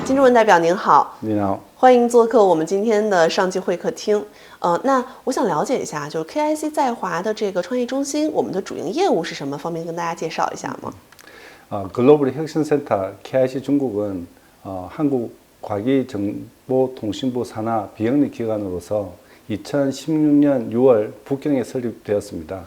金主任代表您好，你好，欢迎做客我们今天的上季会客厅。那我想了解一下，就是 KIC 在华的这个创业中心，我们的主营业务是什么？方便跟大家介绍一下吗？ 글로벌 혁신센터 KIC 중국은 한국과기정보통신부 산하 비영리 기관으로서 2016년 6월 북경에 설립되었습니다.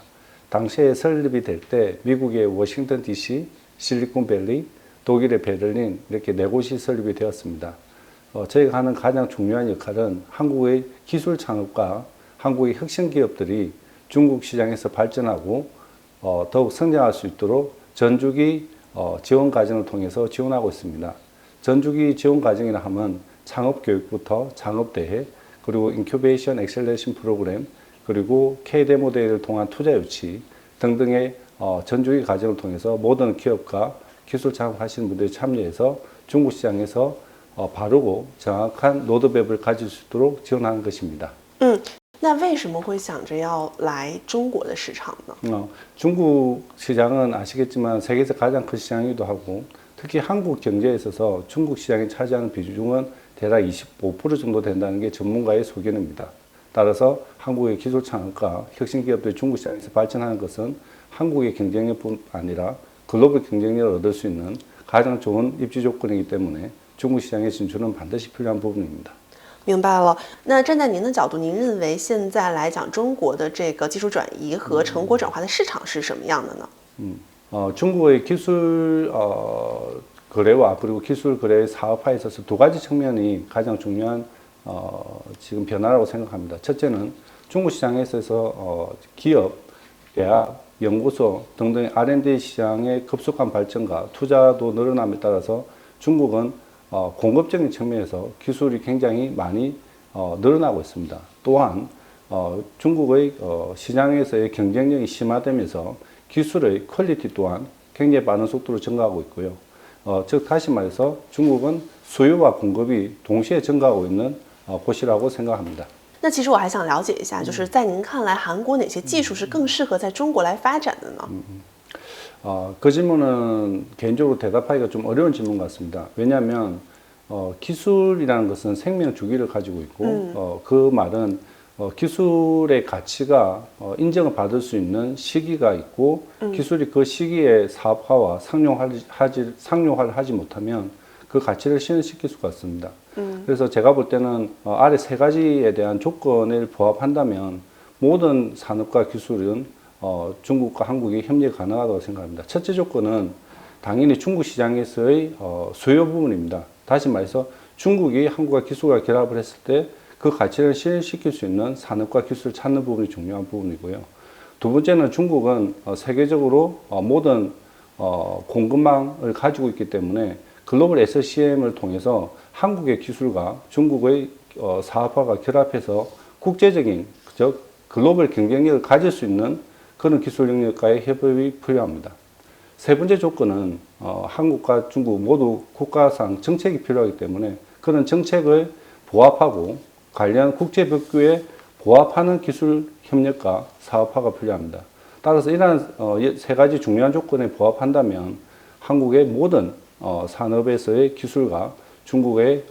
당시에 설립이 될 때 미국의 워싱턴 DC, 실리콘밸리, 독일의 베를린 이렇게 네 곳이 설립이 되었습니다. 저희가 하는 가장 중요한 역할은 한국의 기술 창업과 한국의 혁신 기업들이 중국 시장에서 발전하고 더욱 성장할 수 있도록 전주기 지원 과정을 통해서 지원하고 있습니다. 전주기 지원 과정이라 하면 창업 교육부터 창업 대회, 그리고 인큐베이션 엑셀레이션 프로그램, 그리고 K데모 대회를 통한 투자 유치 등등의 전주기 과정을 통해서 모든 기업과 기술 창업하시는 분들이 참여해서 중국 시장에서 바르고 정확한 로드맵을 가질 수 있도록 지원하는 것입니다. 那为什么会想着要来中国的市场呢？ 중국 시장은 아시겠지만 세계에서 가장 큰 시장이기도 하고 특히 한국 경제에 있어서 중국 시장이 차지하는 비중은 대략 25% 정도 된다는 게 전문가의 소견입니다. 따라서 한국의 기술 창업과 혁신 기업들이 중국 시장에서 발전하는 것은 한국의 경쟁력뿐 아니라 글로벌 경쟁력을 얻을 수 있는 가장 좋은 입지 조건이기 때문에 중국 시장의 진출은 반드시 필요한 부분입니다. 明白了。那站在您的角度，您认为现在来讲中国的这个技术转移和成果转化的市场是什么样的呢？ 중국의 기술 거래와 그리고 기술 거래 사업화에 있어서 두 가지 측면이 가장 중요한 지금 변화라고 생각합니다. 첫째는 중국 시장에 있어서 기업, 대학, 연구소 등등 R&D 시장의 급속한 발전과 투자도 늘어남에 따라서 중국은 공급적인 측면에서 기술이 굉장히 많이 늘어나고 있습니다. 또한 중국의 시장에서의 경쟁력이 심화되면서 기술의 퀄리티 또한 굉장히 빠른 속도로 증가하고 있고요. 즉 다시 말해서 중국은 수요와 공급이 동시에 증가하고 있는 곳이라고 생각합니다. 那其实我还想了解一下，就是在您看来，韩国哪些技术是更适合在中国来发展的呢？ 그 질문은 개인적으로 대답하기가 좀 어려운 질문 같습니다. 왜냐하면 기술이라는 것은 생명 주기를 가지고 있고 그 말은 기술의 가치가 인정을 받을 수 있는 시기가 있고 기술이 그 시기에 사업화와 상용화를 하지 못하면 그 가치를 실현시킬 수가 있습니다. 그래서 제가 볼 때는 아래 세 가지에 대한 조건을 부합한다면 모든 산업과 기술은 중국과 한국이 협력이 가능하다고 생각합니다. 첫째 조건은 당연히 중국 시장에서의 수요 부분입니다. 다시 말해서 중국이 한국과 기술과 결합을 했을 때 그 가치를 실현시킬 수 있는 산업과 기술을 찾는 부분이 중요한 부분이고요. 두 번째는 중국은 세계적으로 모든 공급망을 가지고 있기 때문에 글로벌 SCM을 통해서 한국의 기술과 중국의 사업화가 결합해서 국제적인 즉 글로벌 경쟁력을 가질 수 있는 그런 기술 영역과의 협업이 필요합니다. 세 번째 조건은 한국과 중국 모두 국가상 정책이 필요하기 때문에 그런 정책을 부합하고 관련 국제법규에 부합하는 기술 협력과 사업화가 필요합니다. 따라서 이러한 세 가지 중요한 조건에 부합한다면 한국의 모든 산업에서의 기술과 중국의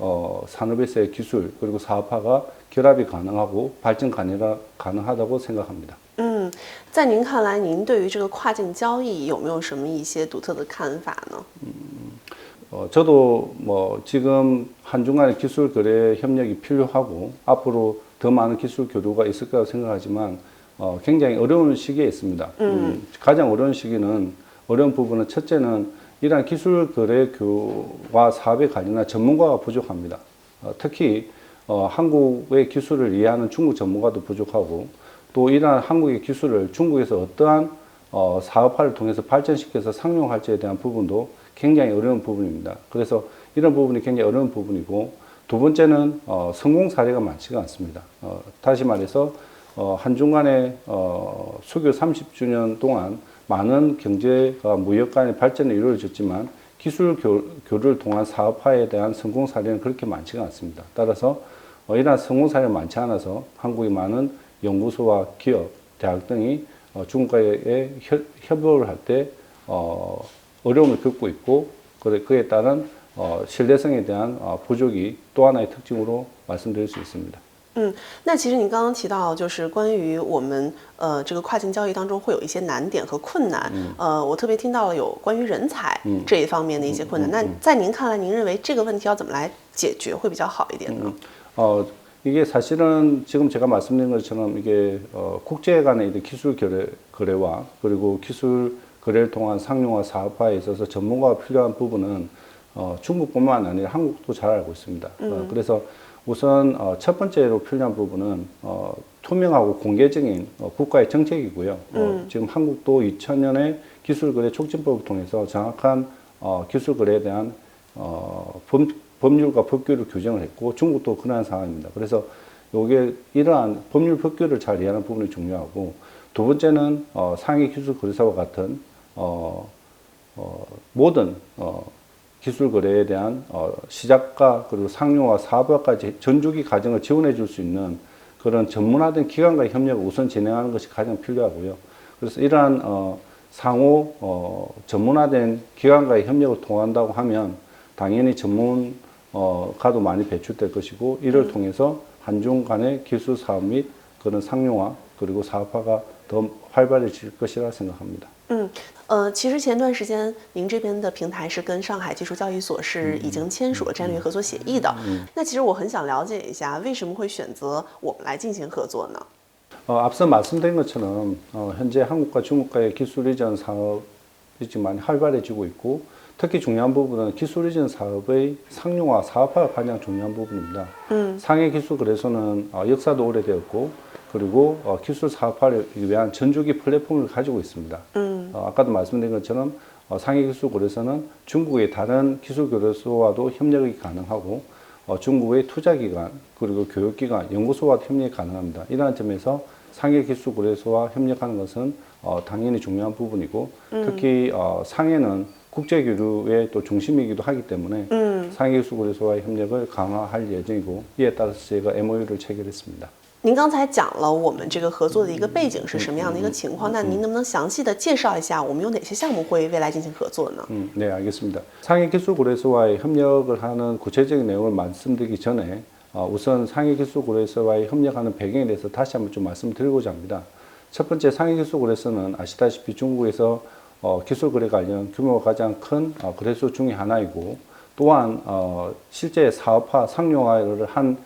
산업에서의 기술 그리고 사업화가 결합이 가능하고 발전 가능하다고 생각합니다. 在您看来，您对于这个跨境交易有没有什么一些独特的看法呢？ 저도 지금 한중 간의 기술 거래 협력이 필요하고 앞으로 더 많은 기술 교류가 있을 거라고 생각하지만 굉장히 어려운 시기에 있습니다. 가장 어려운 부분은 첫째는 이러한 기술 거래 교와 사업에 관련한 전문가가 부족합니다. 특히 한국의 기술을 이해하는 중국 전문가도 부족하고 또 이러한 한국의 기술을 중국에서 어떠한 사업화를 통해서 발전시켜서 상용할지에 대한 부분도 굉장히 어려운 부분입니다. 그래서 이런 부분이 굉장히 어려운 부분이고 두 번째는 성공 사례가 많지가 않습니다. 다시 말해서 한중 간의 수교 30주년 동안 많은 경제가 무역 간의 발전이 이루어졌지만 기술 교류를 통한 사업화에 대한 성공 사례는 그렇게 많지가 않습니다. 따라서 이러한 성공 사례가 많지 않아서 한국의 많은 연구소와 기업, 대학 등이 중국과의 협업을 할 때 어려움을 겪고 있고 그에 따른 신뢰성에 대한 부족이 또 하나의 특징으로 말씀드릴 수 있습니다. 那其实您刚刚提到，就是关于我们这个跨境交易当中会有一些难点和困难，我特别听到了有关于人才这一方面的一些困难。那在您看来，您认为这个问题要怎么来解决会比较好一点呢？ 이게 사실은 지금 제가 말씀드린 것처럼 이게 국제 간의 기술 거래와 그리고 기술 거래를 통한 상용화 사업화에 있어서 전문가가 필요한 부분은 중국뿐만 아니라 한국도 잘 알고 있습니다. 그래서 우선 첫 번째로 필요한 부분은 투명하고 공개적인 국가의 정책이고요. 지금 한국도 2000년에 기술거래 촉진법을 통해서 정확한 기술거래에 대한 법률과 법규를 규정을 했고 중국도 그러한 상황입니다. 그래서 요게 이러한 법률 법규를 잘 이해하는 부분이 중요하고 두 번째는 상해 기술 거래사와 같은 모든 기술 거래에 대한 시작과 그리고 상용화 사업화까지 전주기 과정을 지원해 줄 수 있는 그런 전문화된 기관과의 협력을 우선 진행하는 것이 가장 필요하고요. 그래서 이러한 상호 전문화된 기관과의 협력을 통한다고 하면 당연히 전문가도 많이 배출될 것이고 이를 통해서 한중 간의 기술 사업 및 그런 상용화 그리고 사업화가 더 활발해질 것이라 생각합니다. 其实前段时间您这边的平台是跟上海技术交易所是已经签署了战略合作协议的。那其实我很想了解一下，为什么会选择我们来进行合作呢？ 앞서 말씀드린 것처럼 현재 한국과 중국과의 기술 이전 사업이 지금 많이 활발해지고 있고 특히 중요한 부분은 기술 이전 사업의 상용화 사업화가 가장 중요한 부분입니다. 상해 기술 거래소는 역사도 오래되었고 그리고 기술 사업화를 위한 전주기 플랫폼을 가지고 있습니다. 아까도 말씀드린 것처럼 상해 기술 거래소는 중국의 다른 기술 거래소와도 협력이 가능하고 중국의 투자기관 그리고 교육기관, 연구소와도 협력이 가능합니다. 이러한 점에서 상해 기술 거래소와 협력하는 것은 당연히 중요한 부분이고 특히 상해는 국제 교류의 또 중심이기도 하기 때문에 상해 기술 거래소와의 협력을 강화할 예정이고 이에 따라서 저희가 MOU를 체결했습니다. 您刚才讲了我们这个合作的一个背景是什么样的一个情况，那您能不能详细的介绍一下我们有哪些项目会未来进行合作呢？ 네, 알겠습니다. 상해 기술 거래소와의 협력을 하는 구체적인 내용을 말씀드리기 전에 우선 상해 기술 거래소와의 협력하는 배경에 대해서 다시 한번 좀 말씀드리고자 합니다. 첫 번째 상해 기술 거래소는 아시다시피 중국에서 기술 거래 관련 규모가 가장 큰 거래소 중의 하나이고 또한 실제 사업화, 상용화를 한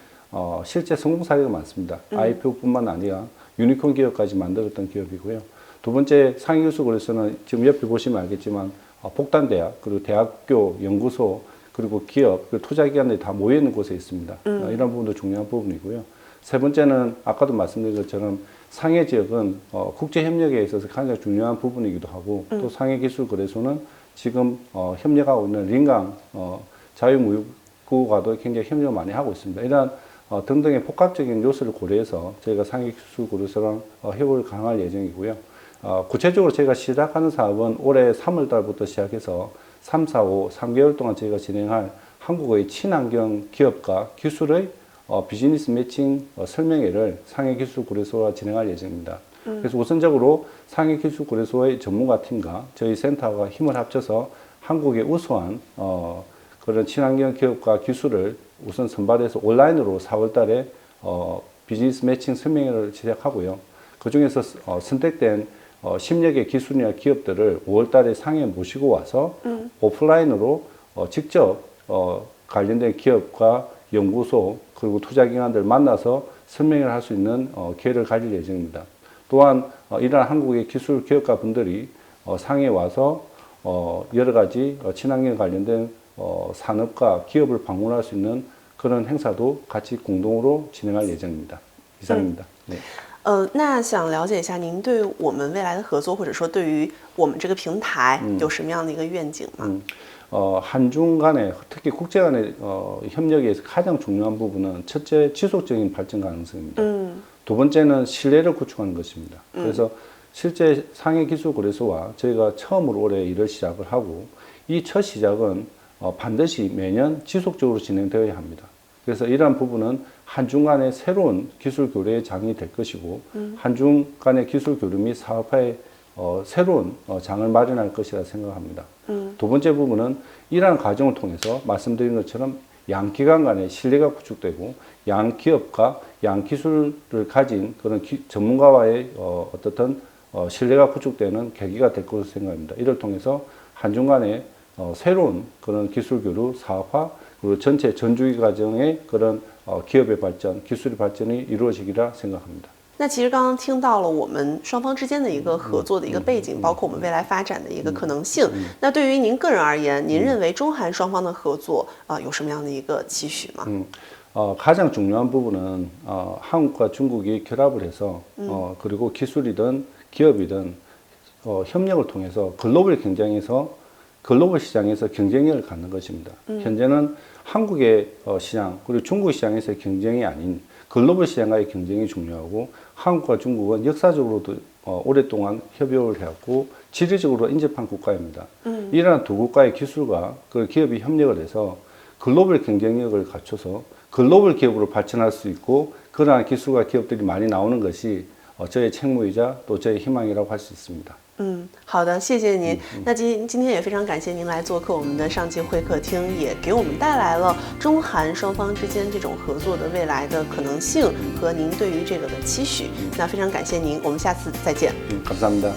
실제 성공 사례가 많습니다. IPO뿐만 아니라 유니콘 기업까지 만들었던 기업이고요. 두 번째 상해 기술 거래소는 지금 옆에 보시면 알겠지만 복단대학, 그리고 대학교, 연구소, 그리고 기업, 그리고 투자기관들이 다 모여있는 곳에 있습니다. 이런 부분도 중요한 부분이고요. 세 번째는 아까도 말씀드린 것처럼 상해 지역은 국제협력에 있어서 가장 중요한 부분이기도 하고 또 상해 기술 거래소는 지금 협력하고 있는 린강 자유무역국과도 굉장히 협력을 많이 하고 있습니다. 이러한 등등의 복합적인 요소를 고려해서 저희가 상해 기술 거래소랑 협업을 강화할 예정이고요. 구체적으로 저희가 시작하는 사업은 올해 3월 달부터 시작해서 3, 4, 5, 3개월 동안 저희가 진행할 한국의 친환경 기업과 기술의 비즈니스 매칭 설명회를 상해 기술 거래소와 진행할 예정입니다. 그래서 우선적으로 상해 기술 거래소의 전문가 팀과 저희 센터가 힘을 합쳐서 한국의 우수한 그런 친환경 기업과 기술을 우선 선발해서 온라인으로 4월 달에 비즈니스 매칭 설명회를 시작하고요. 그 중에서 선택된 10여 개 기술이나 기업들을 5월 달에 상해에 모시고 와서 오프라인으로 직접 관련된 기업과 연구소 그리고 투자기관들 만나서 설명을 할 수 있는 기회를 가질 예정입니다. 또한 이러한 한국의 기술 기업가 분들이 상해에 와서 여러 가지 친환경 관련된 산업과 기업을 방문할 수 있는 그런 행사도 같이 공동으로 진행할 예정입니다. 이상입니다. 네. 那想了解一下您对我们未来的合作，或者说对于我们这个平台有什么样的一个愿景吗？ 한중 간의 특히 국제 간의 협력에서 가장 중요한 부분은 첫째 지속적인 발전 가능성입니다. 두 번째는 신뢰를 구축하는 것입니다. 그래서 실제 상해 기술 거래소와 저희가 처음으로 올해 일을 시작을 하고 이 첫 시작은 반드시 매년 지속적으로 진행되어야 합니다. 그래서 이러한 부분은 한중 간의 새로운 기술 교류의 장이 될 것이고 한중 간의 기술 교류 및 사업화의 새로운 장을 마련할 것이라 생각합니다. 두 번째 부분은 이러한 과정을 통해서 말씀드린 것처럼 양 기관 간의 신뢰가 구축되고 양 기업과 양 기술을 가진 그런 전문가와의 어떻든 신뢰가 구축되는 계기가 될 것으로 생각합니다. 이를 통해서 한중 간의 새로운 그런 기술 교류, 사업화, 그리고 전체 전주기 과정의 그런 기업의 발전, 기술의 발전이 이루어지기라 생각합니다. 那其实刚刚听到了我们双方之间的一个合作的一个背景，包括我们未来发展的一个可能性。那对于您个人而言，您认为中韩双方的合作有什么样的一个期许吗？ 가장 중요한 부분은 한국과 중국이 결합을 해서 그리고 기술이든 기업이든 협력을 통해서 글로벌 시장에서 경쟁력을 갖는 것입니다. 현재는 한국의 시장 그리고 중국 시장에서의 경쟁이 아닌 글로벌 시장과의 경쟁이 중요하고 한국과 중국은 역사적으로도 오랫동안 협력을 해왔고 지리적으로 인접한 국가입니다. 이러한 두 국가의 기술과 그 기업이 협력을 해서 글로벌 경쟁력을 갖춰서 글로벌 기업으로 발전할 수 있고 그러한 기술과 기업들이 많이 나오는 것이 저의 책무이자 또 저의 희망이라고 할 수 있습니다. 好的，谢谢您。那今天也非常感谢您来做客我们的上季会客厅，也给我们带来了中韩双方之间这种合作的未来的可能性和您对于这个的期许。那非常感谢您，我们下次再见。 감사합니다.